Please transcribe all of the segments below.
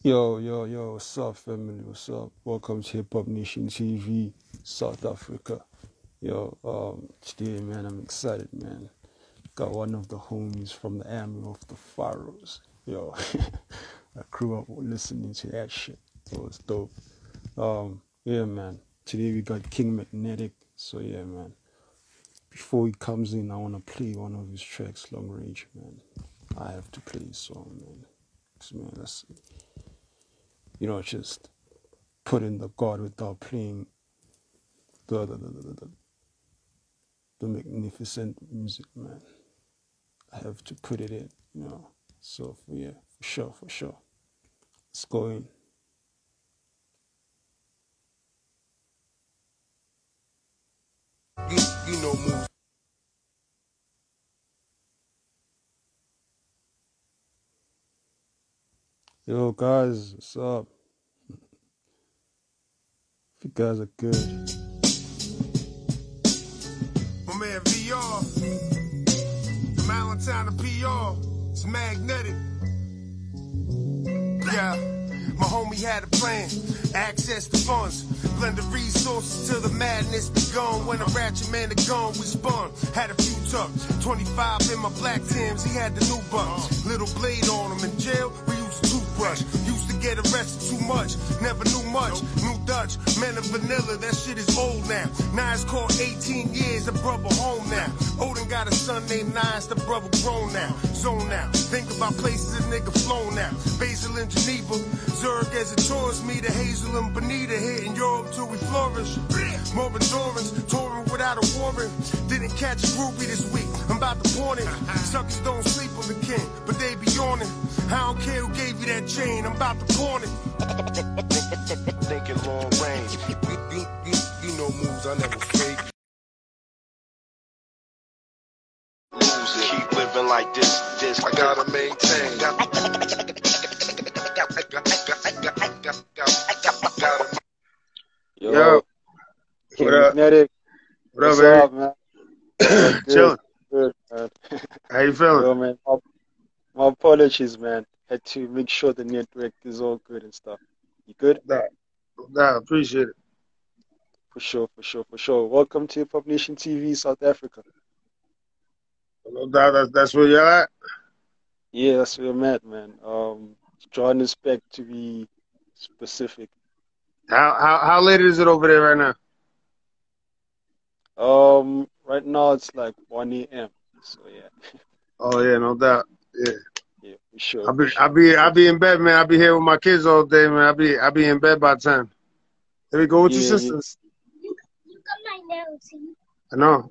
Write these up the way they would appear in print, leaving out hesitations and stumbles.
Yo, what's up, family? What's up? Welcome to Hip Hop Nation TV, South Africa. Today, man, I'm excited, man. Got one of the homies from the army of the Pharaohs. Yo, I grew up listening to that shit. So it's dope. Yeah, man. Today we got King Magnetic. So yeah, man. Before he comes in, I wanna play one of his tracks, Long Range, man. I have to play his song, man. 'Cause, man, that's just put in the God without playing the the, the, the, the the magnificent music, man. I have to put it in. So yeah, for sure. Let's go in. You know moves. Yo guys, what's up? If you guys are good. My man VR, from Allentown to PR, it's magnetic. Yeah, my homie had a plan, access to funds, blend the resources till the madness begun. When a ratchet man had gone, we spun, had a few tucks, 25 in my black Timbs, he had the new bucks, little blade on him. In jail, we used to toothbrush, used to get arrested too much, never knew much, new Dutch, men of vanilla, that shit is old now. Nine's called 18 years, the brother home now. Odin got a son named Nines, the brother grown now, zone now, think about places a nigga flown now, Basel in Geneva, Zurich as a tourist, me to Hazel and Bonita, hitting Europe till we flourish. More endurance, touring without a warrant. Didn't catch a groupie this week, I'm about to pawn it. Suckers don't sleep on the king, but they be on it. I don't care who gave you that chain, I'm about to pawn it. Thinking long range, you know moves I never fake. Keep living like this I gotta maintain. Yo, King What up? Magnetic. What up, What's baby? up, man? Good, Chilling. good, man. How you feeling? Yo, man. My apologies, man. Had to make sure the network is all good and stuff. You good? Nah, appreciate it. For sure. Welcome to Hip Hop Nation TV, South Africa. No doubt that's where you're at. Yeah, that's where I'm at, man. Drawing this back to be specific. How late is it over there right now? Right now it's like 1 a.m. So yeah, Oh yeah, no doubt. Yeah. yeah, for sure. I'll be in bed, man. I'll be here with my kids all day, man. I'll be in bed by 10. There we go with your Yeah. sisters. You got my nose. I know.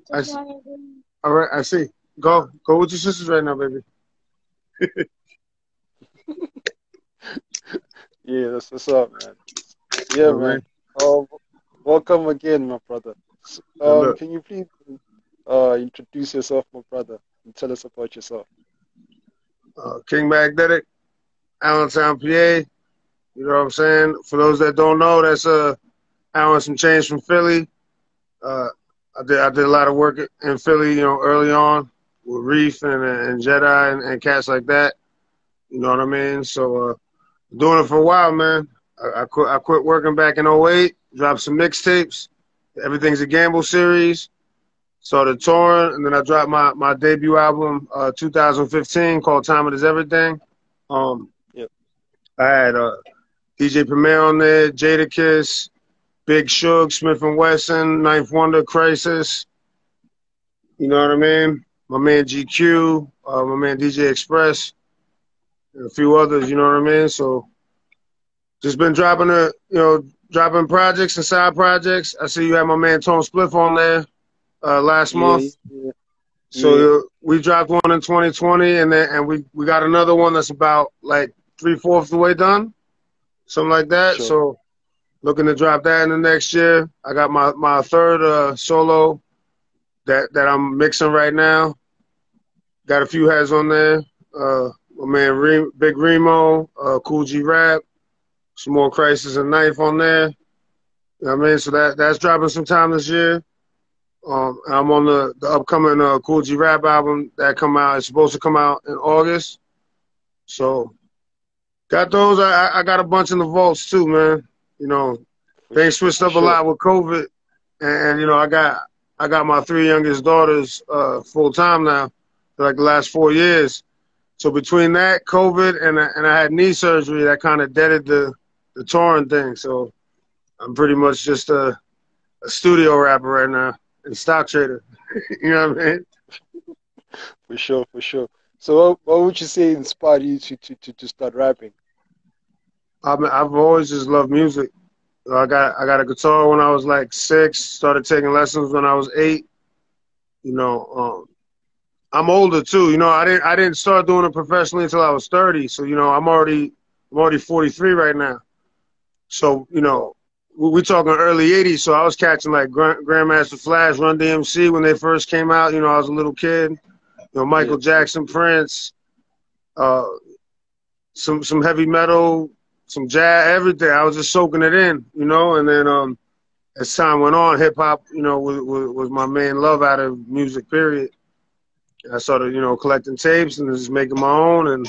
All right, I see. Go with your sisters right now, baby. Yeah, that's what's up, man. Yeah, All man. right. Welcome again, my brother. Look, Can you please introduce yourself, my brother, and tell us about yourself? King Magnetic, Allentown, PA. You know what I'm saying? For those that don't know, that's hour and some change from Philly. I did a lot of work in Philly, early on with Reef and Jedi and cats like that. You know what I mean? So doing it for a while, man. I quit working back in '08, dropped some mixtapes. Everything's a Gamble series. Started touring, and then I dropped my debut album 2015 called Time It Is Everything. Yep. I had DJ Premier on there, Jadakiss, Big Shug, Smith & Wesson, Ninth Wonder, Crisis. You know what I mean? My man GQ, my man DJ Express, and a few others, you know what I mean? So just been dropping dropping projects and side projects. I see you had my man Tone Spliff on there last month. Yeah. So we dropped one in 2020, and we got another one that's about like 3/4 of the way done, something like that. Sure. So looking to drop that in the next year. I got my third solo that I'm mixing right now. Got a few heads on there. My man Big Remo, Cool G Rap, some more Crisis and Knife on there. You know what I mean? So that's dropping sometime this year. I'm on the upcoming Cool G Rap album that come out. It's supposed to come out in August. So Got those. I got a bunch in the vaults too, man. You know, things switched For up a sure. lot with COVID, and you know, I got my three youngest daughters full time now, for like the last 4 years. So between that, COVID, and I had knee surgery, that kind of deaded the touring thing. So I'm pretty much just a studio rapper right now and stock trader. You know what I mean? For sure, for sure. So what would you say inspired you to start rapping? I've always just loved music. I got a guitar when I was like 6. Started taking lessons when I was 8. You know, I'm older too. You know, I didn't start doing it professionally until I was 30. So you know, I'm already 43 right now. So you Wow. know, we talking early 80s. So I was catching like Grandmaster Flash, Run DMC when they first came out. You know, I was a little kid. You know, Yeah, Michael yeah, Jackson, Prince, uh, some heavy metal, some jazz, everything. I was just soaking it in, you know. And then as time went on, hip hop, you know, was my main love out of music. Period. I started, you know, collecting tapes and just making my own, and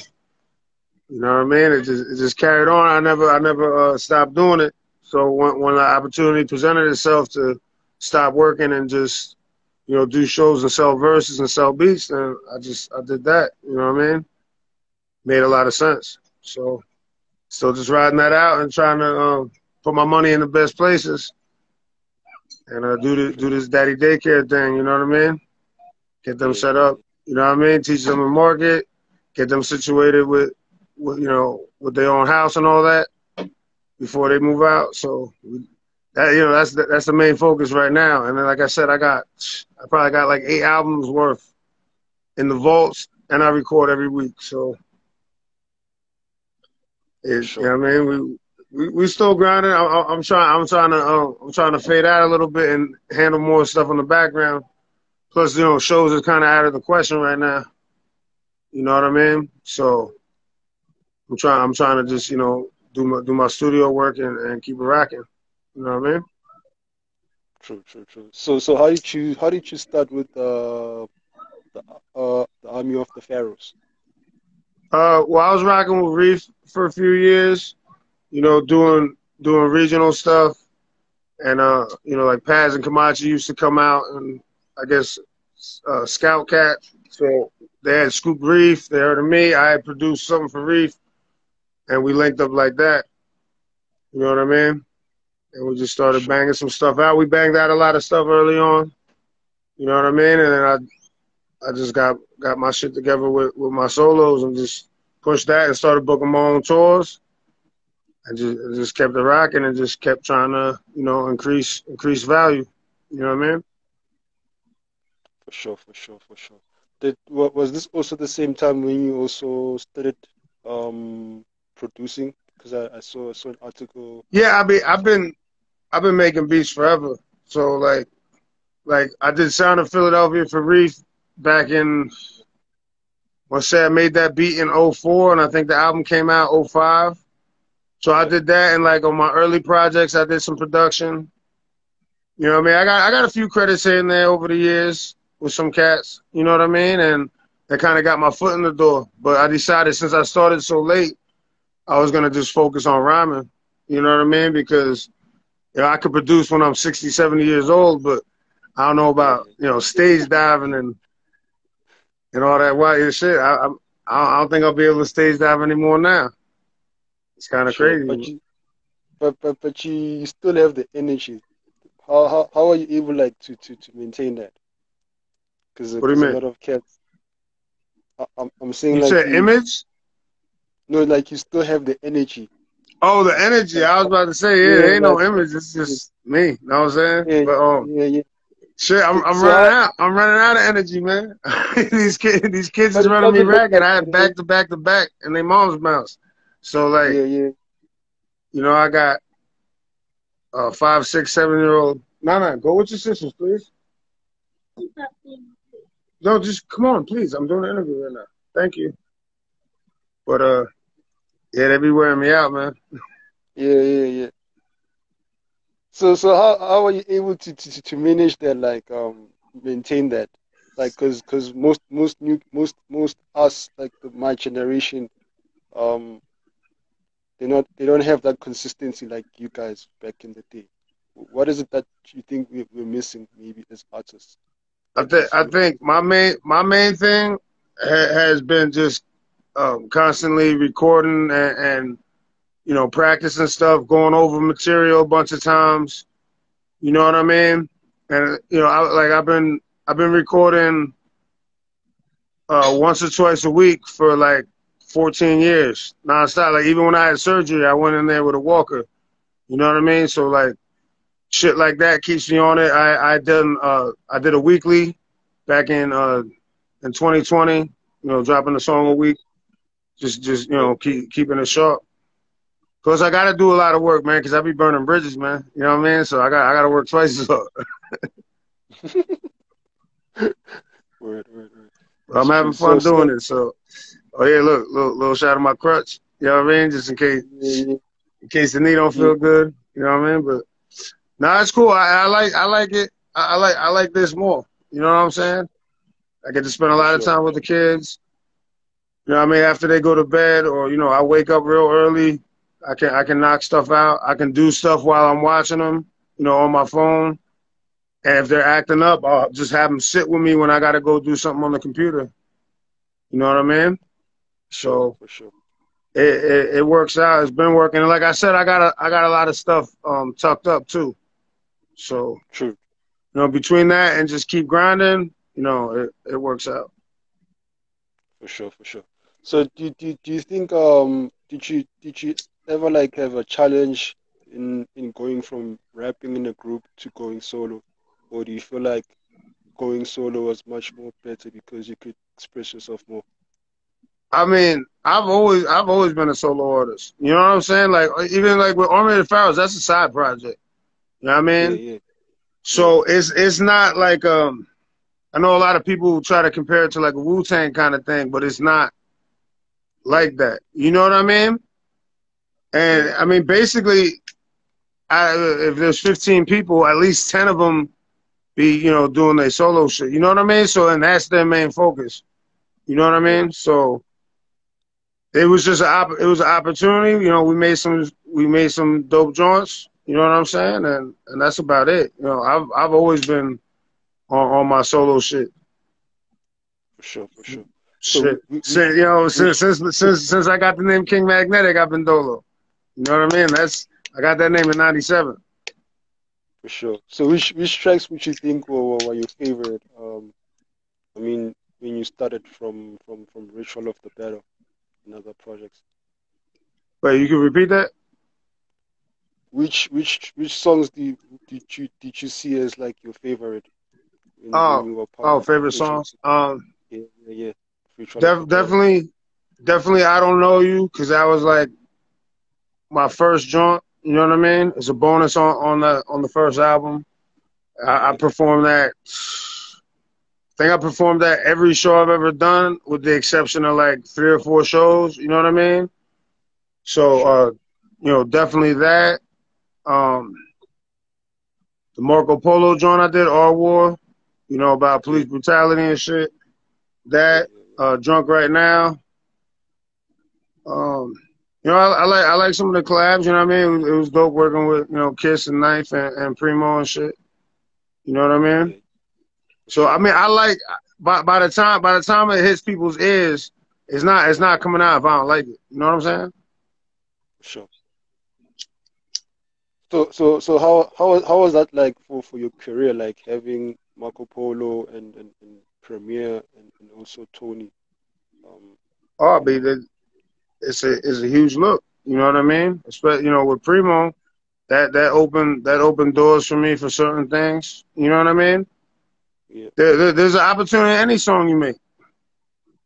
you know what I mean. It just carried on. I never stopped doing it. So when the opportunity presented itself to stop working and just you know do shows and sell verses and sell beats, then I did that. You know what I mean? Made a lot of sense. So still just riding that out and trying to put my money in the best places and do this daddy daycare thing. You know what I mean? Get them yeah, set yeah, up. yeah. You know what I mean? Teach them the market. Get them situated with you know with their own house and all that before they move out. So that you know that's the main focus right now. And then like I said, I probably got like 8 albums worth in the vaults, and I record every week. So For you sure, know what for I mean? sure. We still grinding. I'm trying to fade out a little bit and handle more stuff on the background. Plus, you know, shows are kind of out of the question right now. You know what I mean? So I'm trying to just you know do my studio work and keep it rocking. You know what I mean? True, true, true. So how did you start with the Army of the Pharaohs? Well, I was rocking with Reef for a few years. You know, doing regional stuff, and you know, like Paz and Camacho used to come out, and I guess Scout Cat. So they had Scoop Reef. They heard of me. I had produced something for Reef, and we linked up like that. You know what I mean? And we just For started sure. banging some stuff out. We banged out a lot of stuff early on. You know what I mean? And then I just got my shit together with my solos and just pushed that and started booking my own tours and just kept it rocking and just kept trying to you know increase value. You know what I mean? For sure, for sure, for sure. Was this also the same time when you also started um producing? Because I saw an article. Yeah, I've been making beats forever. So like I did Sound of Philadelphia for Reef back in I say I made that beat in '04, and I think the album came out '05. So I Yeah, did that and like on my early projects I did some production. You know what I mean? I got a few credits here and there over the years with some cats, you know what I mean? And that kind of got my foot in the door. But I decided since I started so late, I was gonna just focus on rhyming. You know what I mean? Because you know, I could produce when I'm 60, 70 years old, but I don't know yeah, about yeah. you know stage diving and all that wild shit. I don't think I'll be able to stage dive anymore now. It's kind of Sure. crazy. But you still have the energy. How are you able like to maintain that? Because What do you a mean? lot of cats. I'm saying You like said you image? no like you still have the energy. Oh, the energy. Like I was about to say, yeah, yeah, there ain't no like image. It's just me. You know what I'm saying? yeah, But yeah, yeah. shit, So, I'm so running how, out. I'm running out of energy, man. These kids but is it running me doesn't look ragged. like I it, had man. back to back to back, and they mom's mouse. So like, Yeah, yeah. you know, I got a 5, 6, 7 year old. No, no, go with your sisters, please. No, just come on, please. I'm doing an interview right now. Thank you. But yeah, they be wearing me out, man. Yeah, yeah, yeah. So how are you able to manage that like maintain that like because most us like my generation um they don't have that consistency like you guys back in the day. What is it that you think we're missing maybe as artists? I think my main thing has been just constantly recording and practicing stuff, going over material a bunch of times. You know what I mean? And I've been recording once or twice a week for like 14 years nonstop. Like even when I had surgery, I went in there with a walker. You know what I mean? So like shit like that keeps me on it. I did a weekly back in 2020. Dropping a song a week, just keeping it sharp. Cause I gotta do a lot of work, man. Cause I be burning bridges, man. You know what I mean? So I gotta work twice as hard. Word. I'm having fun doing it. So, oh yeah, look, little shot of my crutch. You know what I mean? Just in case the knee don't feel good. You know what I mean? But nah, it's cool. I like it. I like this more. You know what I'm saying? I get to spend a lot of time with the kids. You know what I mean? After they go to bed, or I wake up real early. I can knock stuff out. I can do stuff while I'm watching them. On my phone. And if they're acting up, I'll just have them sit with me when I got to go do something on the computer. You know what I mean? So for sure. It works out. It's been working. And like I said, I got a lot of stuff tucked up too. So true. Between that and just keep grinding, it works out. For sure. So do you think did you ever like have a challenge in going from rapping in a group to going solo? Or do you feel like going solo was much more better because you could express yourself more? I mean, I've always been a solo artist. You know what I'm saying? Like even like with Army of the Pharaohs, that's a side project. You know what I mean? Yeah. So it's not like I know a lot of people try to compare it to like a Wu-Tang kind of thing, but it's not like that. You know what I mean? And I mean basically, if there's 15 people, at least 10 of them be doing their solo shit. You know what I mean? So and that's their main focus. You know what I mean? So it was just it was an opportunity. We made some dope joints. You know what I'm saying? And that's about it. I've always been on my solo shit. For sure. Shit. Since I got the name King Magnetic, I've been Dolo. You know what I mean? I got that name in '97. For sure. So which tracks would you think were your favorite? I mean, when you started from Ritual of the Battle and other projects. Wait, you can repeat that? Which songs did you see as like your favorite? When you were part favorite songs. Yeah. Definitely. I Don't Know You, because that was like my first joint. You know what I mean? It's a bonus on the first album. I performed that. I think I performed that every show I've ever done, with the exception of like 3 or 4 shows. You know what I mean? So, definitely that. The Marco Polo joint I did, Our War, about police brutality and shit. That, Drunk Right Now. I like some of the collabs. You know what I mean? It was dope working with Kiss and Knife and Primo and shit. You know what I mean? So I mean, I like by the time it hits people's ears, it's not coming out if I don't like it. You know what I'm saying? Sure. So how was that like for your career, like having Marco Polo and Premier and also Tony? It's a huge look. You know what I mean? Especially with Primo, that opened doors for me for certain things. You know what I mean? Yeah. There's an opportunity in any song you make,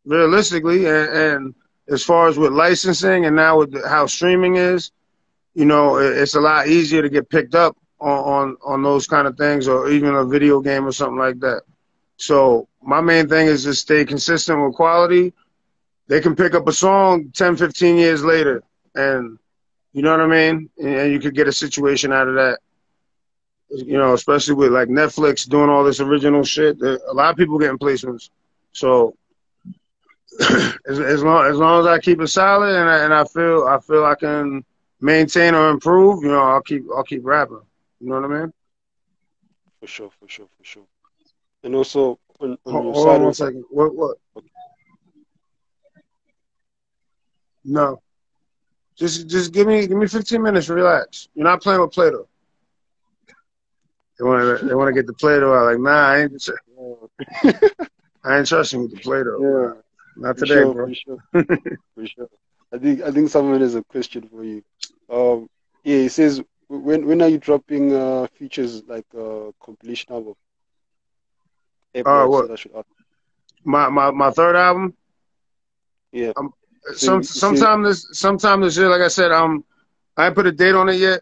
realistically, and as far as with licensing and now with how streaming is, it's a lot easier to get picked up on those kind of things, or even a video game or something like that. So my main thing is just stay consistent with quality. They can pick up a song 10, 15 years later, and you know what I mean? And you could get a situation out of that. Especially with like Netflix doing all this original shit. A lot of people getting placements. So as long as I keep it solid and I feel I can maintain or improve, you know, I'll keep rapping. You know what I mean? For sure, for sure, for sure. And also on your Hold on side one of second. What? No. Just give me 15 minutes. Relax. You're not playing with Play-Doh. They want to get the Play-Doh out. Like, nah, I ain't trusting with the Play-Doh. yeah, Not for today, sure, bro. for sure, for sure. I think someone has a question for you. Um, yeah, it says when are you dropping features like compilation album? April, I What? said I should ask. My third album. Yeah. Um, So you say sometime this year. Like I said, I ain't put a date on it yet.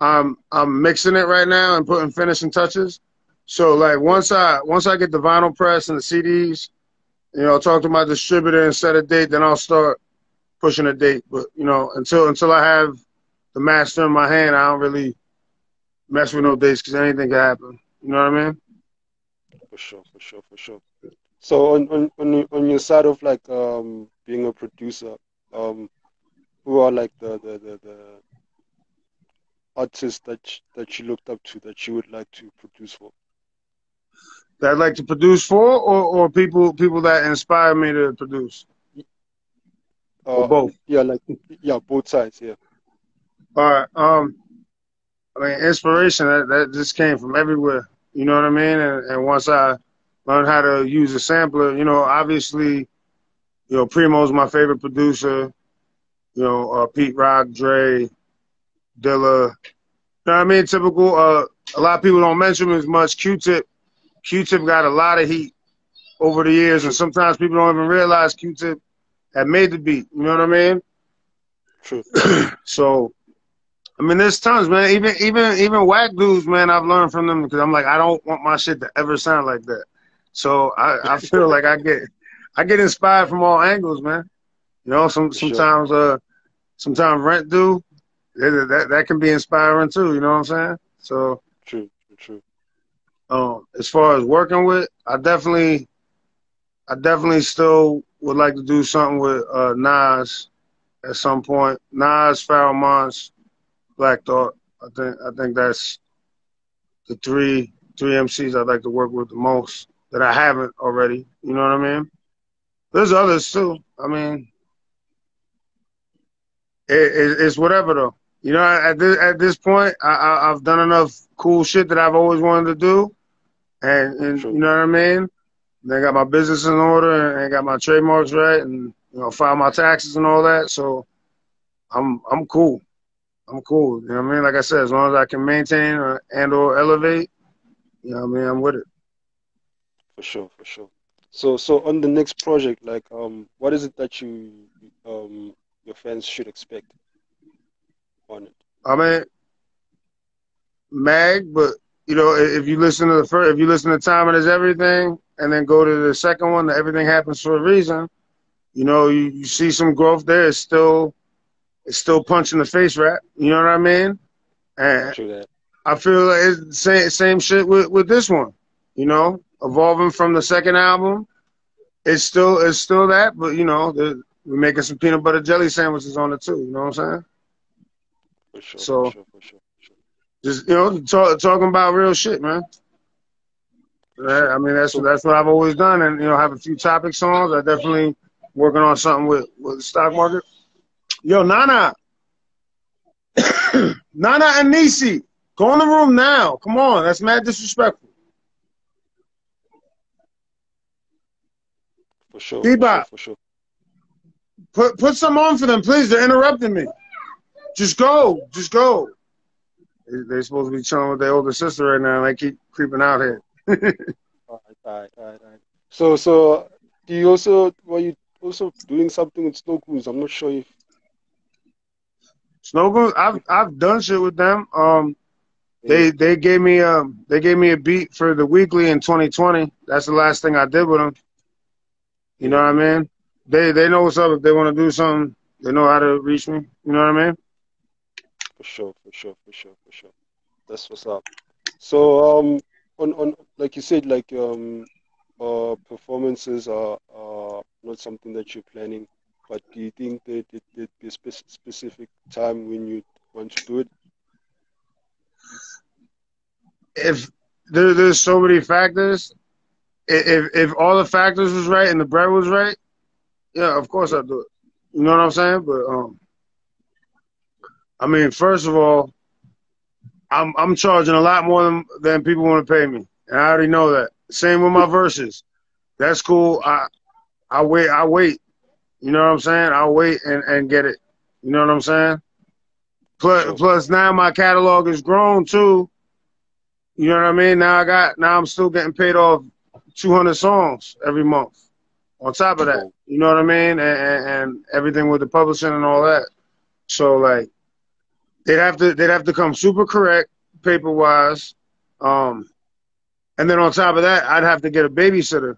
I'm mixing it right now and putting finishing touches. So like yeah, once I get the vinyl press and the CDs, you know, talk to my distributor and set a date, then I'll start pushing a date. But you know, until I have the master in my hand, I don't really mess with no dates because anything can happen. You know what I mean? for sure, for sure, for sure. So on your side of like being a producer, um, who are like the artists that you looked up to that you would like to produce for? That I'd like to produce for, or people that inspire me to produce, or both. Yeah, like yeah, both sides. Yeah, All right. I mean, inspiration that just came from everywhere. You know what I mean? And once I learned how to use a sampler, you know, obviously, you know, Primo's my favorite producer. You know, Pete Rock, Dre, Dilla. You know what I mean? Typical. A lot of people don't mention him as much. Q-Tip. Q-Tip got a lot of heat over the years, and true, sometimes people don't even realize Q-Tip had made the beat. You know what I mean? true, So I mean, there's tons, man. Even whack dudes, man. I've learned from them because I'm like, I don't want my shit to ever sound like that. So I feel like I get inspired from all angles, man. You know, for sure. sometimes Rent do that can be inspiring too. You know what I'm saying? So True, true, true. as far as working with, I definitely still would like to do something with Nas at some point. Nas, Pharoah Monch, Black Thought. I think that's the three MCs I'd like to work with the most that I haven't already. You know what I mean? There's others too. I mean, it's whatever though. You know, at this point, I've done enough cool shit that I've always wanted to do, and you True, know what I mean. Then I got my business in order and got my trademarks right, and you know, file my taxes and all that. So I'm cool. I'm cool. You know what I mean? Like I said, as long as I can maintain or elevate, you know what I mean, I'm with it. for sure, for sure. So on the next project, like what is it that your fans should expect on it? I mean, Mag, but you know, if you listen to the first, if you listen to Time It Is Everything, and then go to the second one, the Everything Happens for a Reason, you know, you see some growth there. It's still punch in the face rap. You know what I mean? And True that. I feel like it's the same shit with this one. You know, evolving from the second album, it's still that, but you know, we're making some peanut butter jelly sandwiches on it too. You know what I'm saying? For sure, for So sure, for sure, for sure, just you know, talking about real shit, man. for sure. I mean, So that's what I've always done, and you know, have a few topic songs. I definitely working on something with the stock market. Yo, Nana, Nana and Nisi, go in the room now. Come on, that's mad disrespectful. for sure, for sure, Bebop, for sure. put some on for them, please. They're interrupting me. Just go, just go. They're supposed to be chilling with their older sister right now, and they keep creeping out here. All right, all right, all right, all right. So do you also were you also doing something with Snow Goons? I'm not sure if Snowgoons, I've done shit with them. yeah, They gave me a beat for the weekly in 2020. That's the last thing I did with them. You know yeah, what I mean? They know what's up. If they want to do something, they know how to reach me. You know what I mean? for sure, for sure, for sure, for sure. That's what's up. So on like you said, like performances are not something that you're planning, but do you think that there'd be a specific time when you want to do it? If there's so many factors, if all the factors was right and the bread was right, yeah, of course I'd do it. You know what I'm saying? But I mean, first of all, I'm charging a lot more than people want to pay me, and I already know that. Same with my verses. That's cool. I wait. You know what I'm saying? I'll wait and get it. You know what I'm saying? Plus now my catalog is grown too. You know what I mean? Now I'm still getting paid off 200 songs every month. On top of that, you know what I mean? And everything with the publishing and all that. So like they'd have to come super correct paper wise. And then on top of that, I'd have to get a babysitter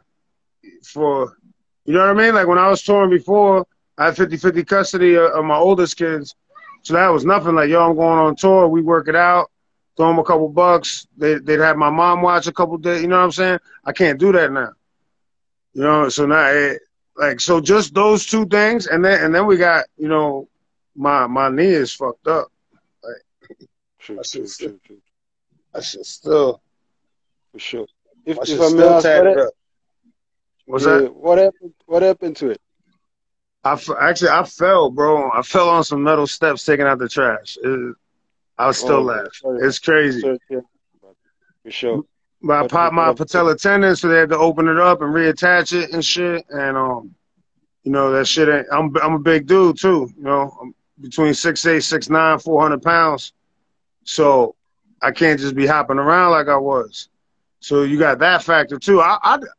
for, you know what I mean? Like when I was touring before, I had 50-50 custody of my oldest kids. So that was nothing. Like, yo, I'm going on tour. We work it out. Throw them a couple bucks. They'd have my mom watch a couple days. You know what I'm saying? I can't do that now. You know, so now, so just those two things. And then we got, you know, my knee is fucked up. Like, true. I should still. For sure. I If should I may still ask, tag it up. What's that? What happened to it? I fell, bro. I fell on some metal steps taking out the trash. I was still laugh. It's crazy. For sure. But I popped my patella tendon, so they had to open it up and reattach it and shit. And you know that shit ain't. I'm a big dude too. You know, I'm between 6'8", 6'9", 400 pounds. So I can't just be hopping around like I was. So you got that factor too.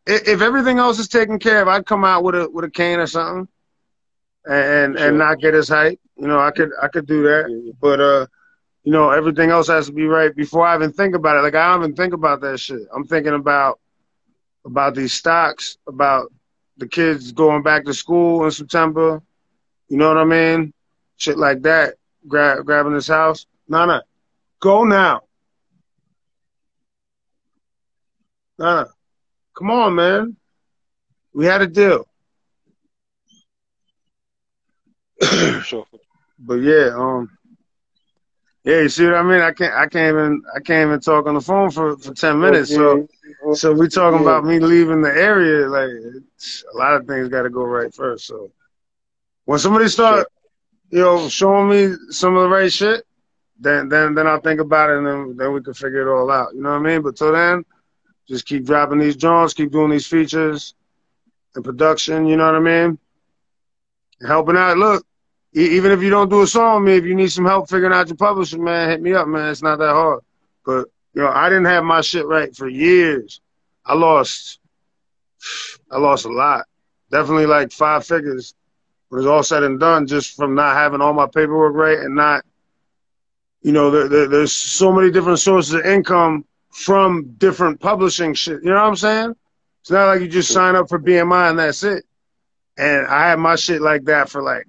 If everything else is taken care of, I'd come out with a cane or something, and not get as hype. You know, I could do that. But you know, everything else has to be right before I even think about it. Like I don't even think about that shit. I'm thinking about these stocks, about the kids going back to school in September. You know what I mean? Shit like that. Grabbing this house. Nah. Go now. Nah. Come on, man. We had a deal. Sure. But yeah, yeah, you see what I mean? I can't even talk on the phone for 10 minutes. So we talking about me leaving the area. Like a lot of things got to go right first. So when somebody start, you know, showing me some of the right shit, then I'll think about it, and then we can figure it all out. You know what I mean? But till then, just keep dropping these joints, keep doing these features and production. You know what I mean? And helping out. Look, even if you don't do a song with me, if you need some help figuring out your publishing, man, hit me up, man. It's not that hard. But you know, I didn't have my shit right for years. I lost a lot. Definitely like 5 figures. When it's all said and done, just from not having all my paperwork right and not, you know, there's so many different sources of income from different publishing shit. You know what I'm saying? It's not like you just sign up for BMI and that's it. And I had my shit like that for like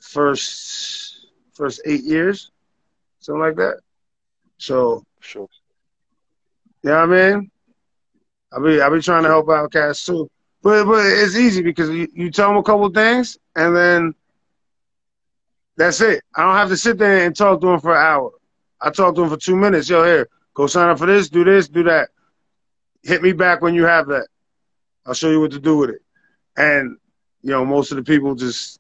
first 8 years, something like that. So, sure. You know what I mean? I be trying to help out cats too. But it's easy because you tell them a couple of things and then that's it. I don't have to sit there and talk to them for an hour. I talk to them for 2 minutes. Yo, here, go sign up for this, do that. Hit me back when you have that. I'll show you what to do with it. And, you know, most of the people just,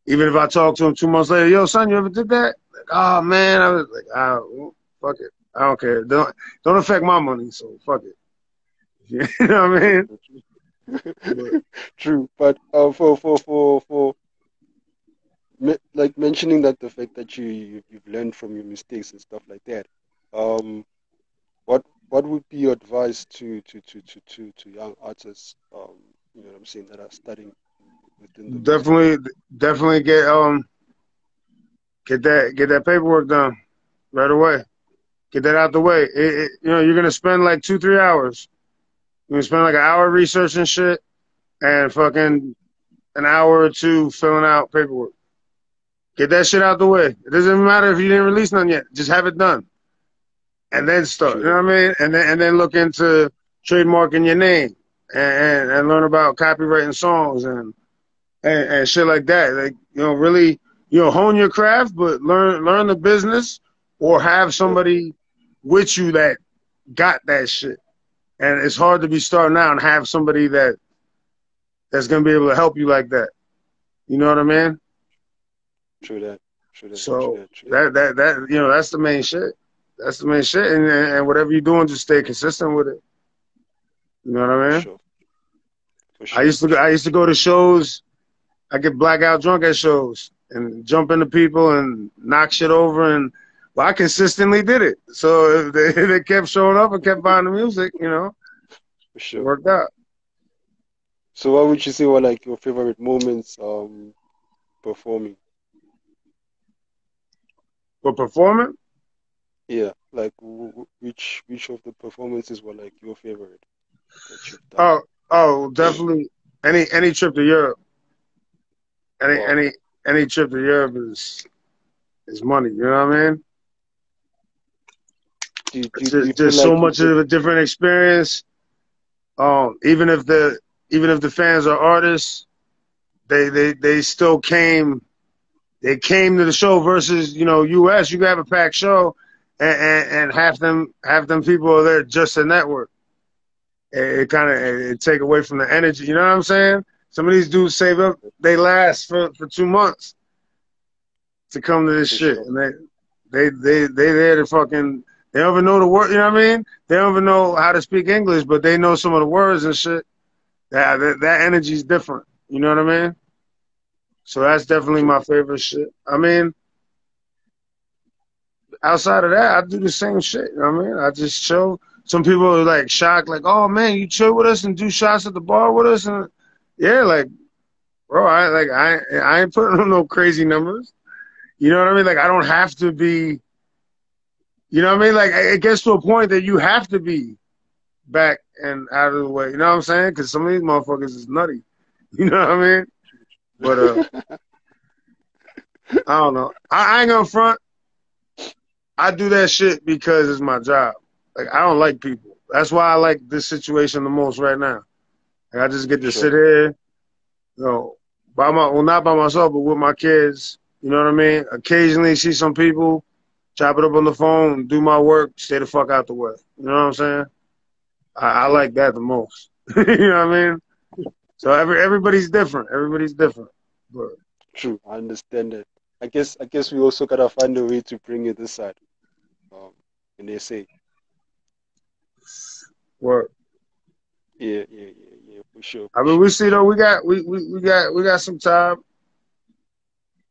even if I talk to them 2 months later, yo, son, you ever did that? Like, oh, man. I was like, well, fuck it. I don't care. Don't affect my money, so fuck it. You know what I mean? True, but for like mentioning that the fact that you've learned from your mistakes and stuff like that, what would be your advice to young artists, you know what I'm saying, that are studying within the definitely get that paperwork done right away. Get that out the way. You know, you're gonna spend like 2-3 hours. You're gonna spend like an hour researching shit and fucking an hour or 2 filling out paperwork. Get that shit out the way. It doesn't matter if you didn't release none yet. Just have it done. And then start. You know what I mean? And then look into trademarking your name and learn about copywriting songs and shit like that. Like, really, hone your craft, but learn the business, or have somebody with you that got that shit. And it's hard to be starting out and have somebody that's gonna be able to help you like that. You know what I mean? True that. So that that's the main shit. That's the main shit. And whatever you're doing, just stay consistent with it. You know what I mean? For sure. I used to go to shows. I get blackout drunk at shows and jump into people and knock shit over, and I consistently did it. So if they kept showing up and kept buying the music, For sure. It worked out. So what would you say were like your favorite moments performing? For performing? Yeah, like which of the performances were like your favorite that you've done? Oh, definitely any trip to Europe. Any trip to Europe is money. You know what I mean? There's so much of a different experience. Even if the fans are artists, they still came. They came to the show versus U.S. You can have a packed show, and half them people are there just to network. It kind of take away from the energy. You know what I'm saying? Some of these dudes save up. They last for 2 months to come to this shit, and they there to fucking. They don't even know the word. You know what I mean? They don't even know how to speak English, but they know some of the words and shit. That energy is different. You know what I mean? So that's definitely my favorite shit. I mean, outside of that, I do the same shit. You know what I mean? I just chill. Some people are like shocked, like, "Oh man, you chill with us and do shots at the bar with us?" And yeah, like, bro, I ain't putting on no crazy numbers. You know what I mean? Like, I don't have to be. You know what I mean? Like, it gets to a point that you have to be back and out of the way. You know what I'm saying? Because some of these motherfuckers is nutty. You know what I mean? But I don't know. I ain't gonna front. I do that shit because it's my job. Like, I don't like people. That's why I like this situation the most right now. Like, I just get to sit here, not by myself, but with my kids. You know what I mean? Occasionally see some people, chop it up on the phone, do my work, stay the fuck out the way. You know what I'm saying? I like that the most. You know what I mean? So everybody's different. Everybody's different. But True, I understand that. I guess we also gotta find a way to bring it this side. In SA. Work. Yeah, for sure. I mean, we see though, we got some time.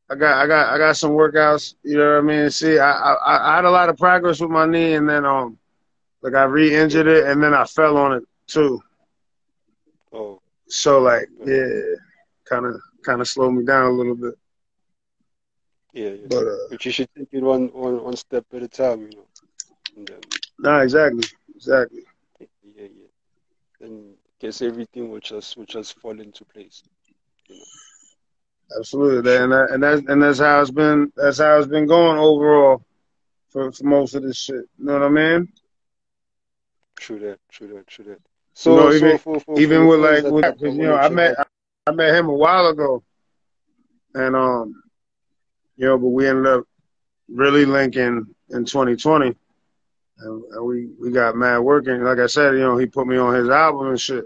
I got some workouts. You know what I mean? See, I had a lot of progress with my knee, and then like I re-injured it, and then I fell on it too. Oh. So like, yeah, kind of slowed me down a little bit. Yeah. But you should take it one step at a time, And then, nah, exactly. Yeah. Then guess everything will just fall into place. Absolutely, and that's how it's been. That's how it's been going overall for most of this shit. You know what I mean? True that. So, even with because I met him a while ago, and but we ended up really linking in 2020, and we got mad working. Like I said, he put me on his album and shit,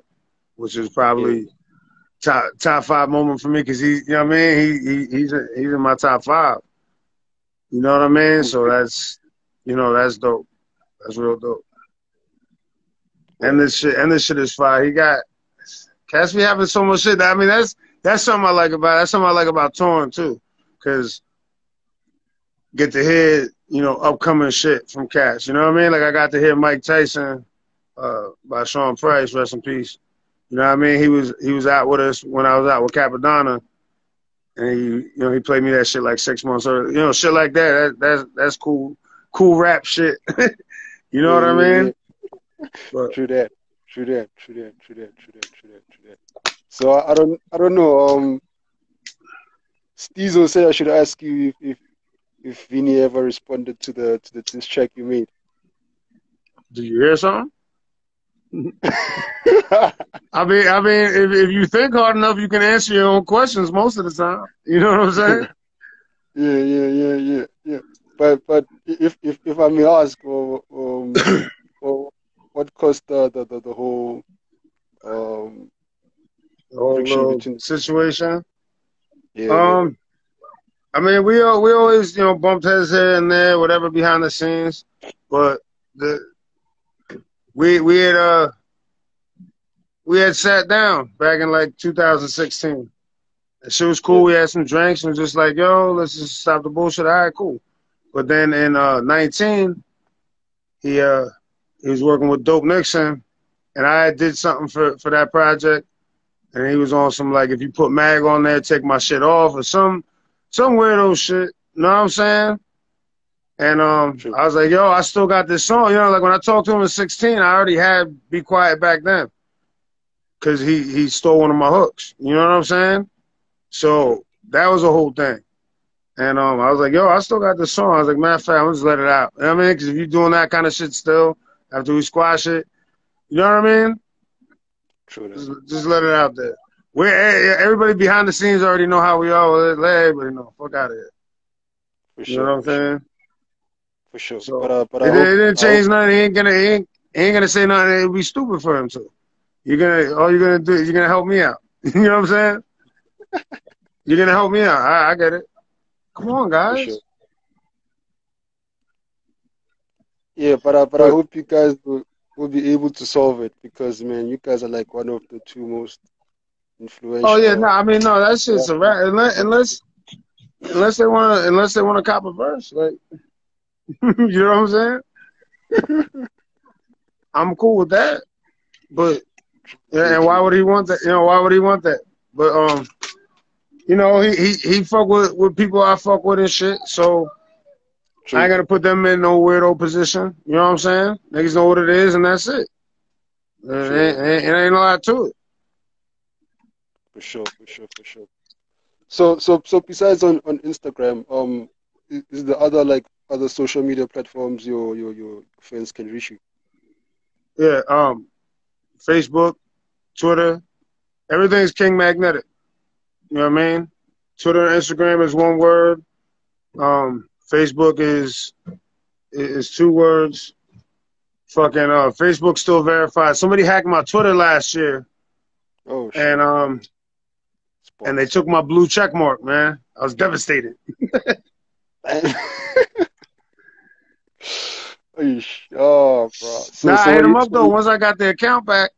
which is probably top 5 moment for me, because he's he's in my top 5. You know what I mean? So that's that's dope. That's real dope. And this shit is fire. He got cats be having so much shit. I mean, that's something I like about it. That's something I like about touring too, because get to hear upcoming shit from cats. You know what I mean? Like, I got to hear Mike Tyson by Sean Price, rest in peace. You know what I mean? He was out with us when I was out with Capadonna, and he played me that shit like 6 months early. Shit like that. That's cool rap shit. You know what I mean? But, True that. So I don't know. Steezo said I should ask you if Vinny ever responded to the diss track you made. Did you hear something? If you think hard enough, you can answer your own questions most of the time. You know what I'm saying? Yeah. But if I may ask, what caused the whole The whole friction little between? situation. Yeah. I mean, we always, bumped heads here and there, whatever behind the scenes. But the we had sat down back in like 2016. And shit was cool. Yeah. We had some drinks and just like, yo, let's just stop the bullshit. All right, cool. But then in 19, he was working with Dope Nixon, and I did something for that project, and he was on some like, if you put Mag on there, take my shit off, or some weirdo shit. You know what I'm saying? And True. I was like, yo, I still got this song. Like when I talked to him at 16, I already had Be Quiet back then, because he stole one of my hooks. You know what I'm saying? So that was a whole thing. And I was like, yo, I still got this song. I was like, matter of fact, I'm just let it out. You know what I mean? Because if you're doing that kind of shit still after we squash it, you know what I mean? True that. Just let it out there. Everybody behind the scenes already know how we are. Let everybody know. Fuck out of here. For You know sure. what I'm saying? For sure. So But it I hope didn't change nothing. He ain't gonna say nothing. It'd be stupid for him to. All you're gonna do is you're gonna help me out. You know what I'm saying? You're gonna help me out. I get it. Come on, for sure. guys. Yeah, but I But hope you guys will be able to solve it because man, you guys are like one of the two most oh yeah, no, influential. I mean no, that shit's a wrap. Unless they want to cop a verse, like you know what I'm saying? I'm cool with that. But yeah, and why would he want that? Why would he want that? But he fuck with people I fuck with and shit. So I ain't True. gonna put them in no weirdo position. You know what I'm saying? Niggas know what it is, and that's it. True that. It ain't a lot to it. For sure. So besides on Instagram, is the other like other social media platforms your friends can reach you? Yeah. Facebook, Twitter, everything's King Magnetic. You know what I mean? Twitter and Instagram is one word. Facebook is two words. Fucking Facebook still verified. Somebody hacked my Twitter last year, Oh shit. and they Spots. took my blue check mark, man. I was devastated. Oh, bro. So Nah, so I hit what him you up though. Once I got the account back,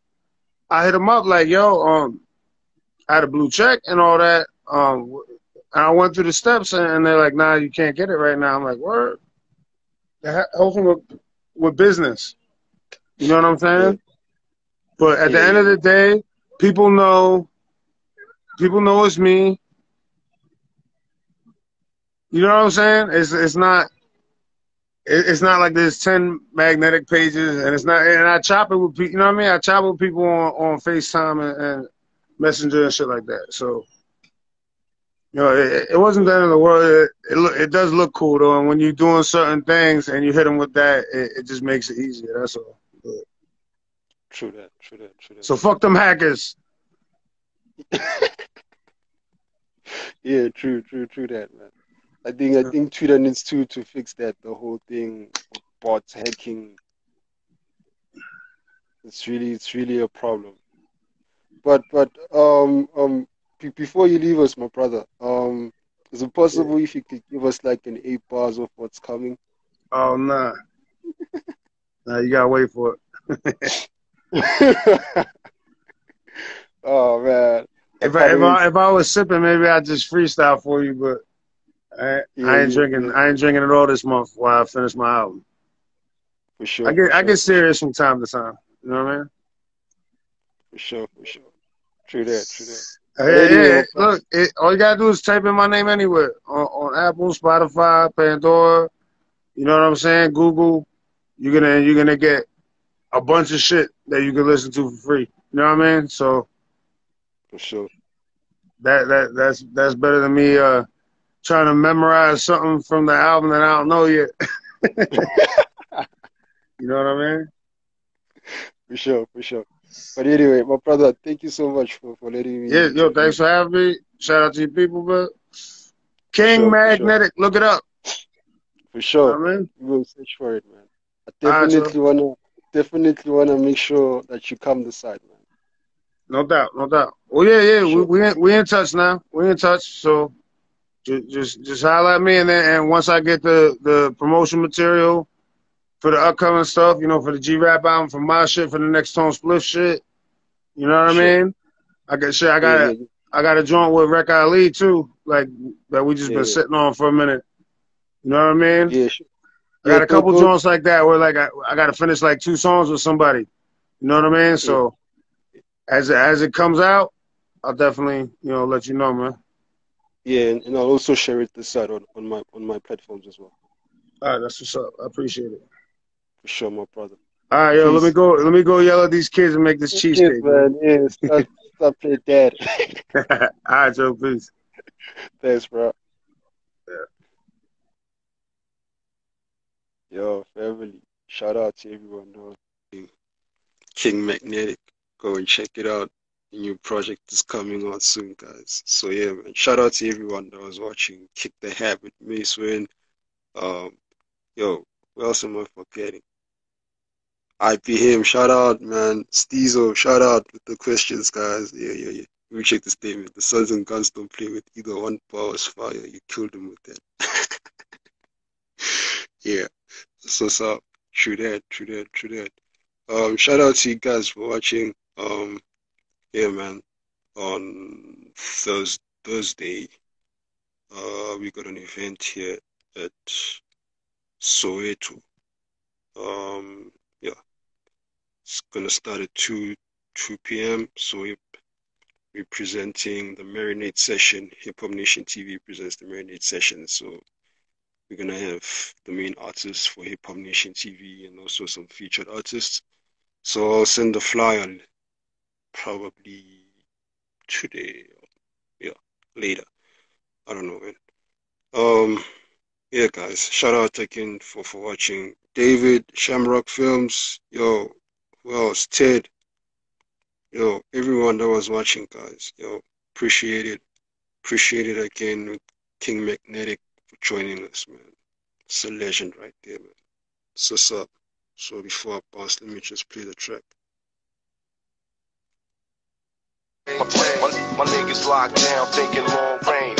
I hit him up like, yo, I had a blue check and all that. And I went through the steps, and they're like, nah, you can't get it right now. I'm like, word. Help him with business. You know what I'm yeah saying? But at the end of yeah the day, people know it's me. You know what I'm saying? It's not like there's 10 magnetic pages, and it's not. And I chop it with people. You know what I mean? I chop it with people on FaceTime and Messenger and shit like that. So it wasn't the end of the world. It does look cool though, and when you're doing certain things and you hit them with that, it just makes it easier. That's all. But, true that. so fuck them hackers. Yeah, true that, man. I think Twitter needs to fix that the whole thing of bots hacking. It's really a problem. But before you leave us, my brother, is it Yeah. possible if you could give us like an 8 bars of what's coming? Oh nah, nah, you gotta wait for it. Oh man, I If can't wait. I was sipping, maybe I'd just freestyle for you. But Yeah, I ain't yeah, drinking. yeah, I ain't drinking it all this month while I finish my album. for sure, for I sure, get for sure, serious from time to time. You know what I mean? for sure. True that, true that. But Yeah, anyway, yeah. my brother, Look, all you gotta do is type in my name anywhere on Apple, Spotify, Pandora. You know what I'm saying? Google. You're gonna get a bunch of shit that you can listen to for free. You know what I mean? So for sure. that's better than me trying to memorize something from the album that I don't know yet. You know what I mean? For sure, for sure. But anyway, my brother, thank you so much for letting me Yeah, yo, interview. thanks for having me. Shout out to you people, but For King sure, for sure, Magnetic, look it up. for I sure. mean, We will search for it, man. I all right, so definitely wanna make sure that you come this side, man. no doubt, no doubt. Well, yeah, yeah, For sure. we in touch now. We in touch. So just holler at me, and then and once I get the promotion material for the upcoming stuff, you know, for the G Rap album, for my shit, for the next Tone Split shit, you know For what I sure. mean? I got shit. Yeah, yeah, I got a joint with Rec Ali too, like that we just yeah, been yeah. sitting on for a minute. You know what I mean? Yeah, sure. I Yeah, got a couple go. joints like that where like I got to finish like 2 songs with somebody. You know what I mean? Yeah, So as it comes out, I'll definitely let you know, man. yeah, and I'll also share it this side on my platforms as well. All right, that's what's up. I appreciate it. For sure, my brother. All right, yo, Peace. let me go yell at these kids and make this Yes, cheesecake, man. man. Yeah, stop playing dad. All right, Joe, peace. Thanks, bro. Yeah. Yo, family. Shout out to everyone though. King Magnetic. Go and check it out. The new project is coming out soon, guys. So yeah, man. Shout out to everyone that was watching. Kick the Habit, Mace Win. Um, yo, what else am I forgetting? IPM, shout out, man. Steezo, shout out with the questions, guys. Yeah, yeah, yeah. We check the statement. The Sons and Guns don't play with either one power's fire. You killed him with that. Yeah. So, true that, true that, true that. Shout out to you guys for watching. Yeah, man. On Thursday, we got an event here at Soweto. Yeah, it's gonna start at 2 p.m. So we're presenting the Marinate Session. Hip Hop Nation TV presents the Marinate Session. So we're gonna have the main artists for Hip Hop Nation TV and also some featured artists. So I'll send the flyer probably today. Yeah, later. I don't know when. Yeah, guys. Shout out again for watching. David, Shamrock Films. Yo, who else? Ted. Yo, everyone that was watching, guys. Yo, appreciate it. Appreciate it again with King Magnetic for joining us, man. It's a legend right there, man. So what's up? So before I bounce, let me just play the track. My niggas locked down, thinking long range.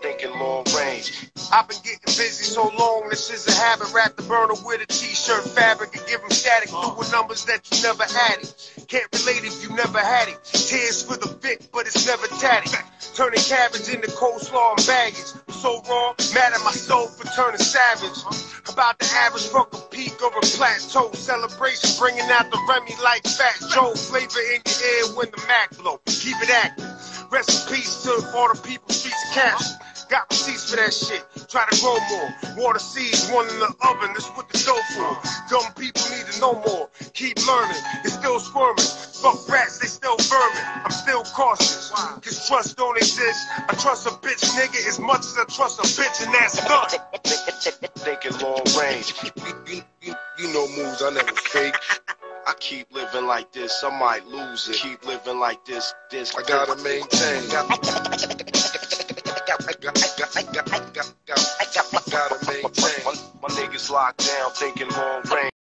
Thinking long range. I've been getting busy so long, this is a habit. Wrap the burner with a t-shirt fabric and give them static. Doing numbers that you never had it. Can't relate if you never had it. Tears for the fit, but it's never tatty. Turning cabbage into coleslaw and baggage. I'm so wrong, mad at my soul for turning savage. About the average fucking peak or a plateau. Celebration bringing out the Remy like Fat Joe. Flavor in your ear when the Mac blow. Keep it active. Rest in peace to all the people streets captured. Got receipts for that shit. Try to grow more. Water seeds, one in the oven. That's what the dough for. Dumb people need to know more. Keep learning. It's still squirming. Fuck rats, they still vermin. I'm still cautious. Cause trust don't exist. I trust a bitch nigga as much as I trust a bitch, and that's done. Thinking long range. You know moves I never fake. I keep living like this, I might lose it. Keep living like this. I gotta maintain. Gotta maintain. My niggas locked down, thinking long range.